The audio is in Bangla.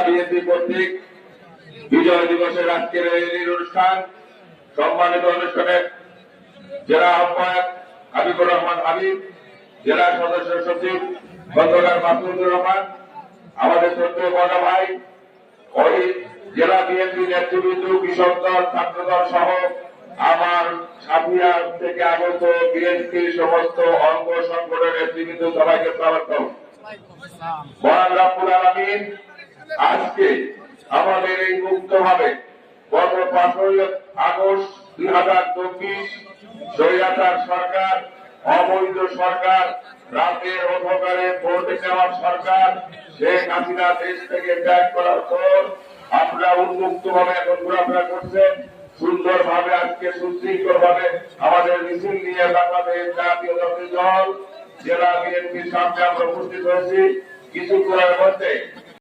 বিএনপি কর্তৃক বিজয় দিবসের আজকের এই অনুষ্ঠান সম্মানিত অনুষ্ঠানের জেলা আহ্বায়ক হাবিবুর রহমান হাবিব, জেলা সদস্য সচিব খন্দকার মাসুদুর রহমান, আমাদের শ্রদ্ধেয় বড় ভাই ওই জেলা বিএনপি নেতৃবৃন্দ, কৃষক দল, ছাত্র দল সহ আমার সাথীরা থেকে আগত বিএনপির সমস্ত অঙ্গ সংগঠনের নেতৃবৃন্দ, সবাইকে স্বাগত। মহান রব্বুল আলামিন আজকে আমাদের এই মুক্তভাবে গত 5 আগস্ট 2024 স্বৈরাচার সরকার, অবৈধ সরকার, রাতের অন্ধকারে ভোট নেওয়ার সরকার শেখ হাসিনা দেশ থেকে ত্যাগ করার পর আমরা উন্মুক্ত ভাবে এখন ঘোরাফেরা করছেন। সুন্দরভাবে আজকে সুশৃঙ্খল ভাবে আমাদের মিছিল নিয়ে বাংলাদেশ জাতীয়তাবাদী দল জেলা বিএনপির সামনে আমরা উপস্থিত হয়েছি। কিছুক্ষণের মধ্যে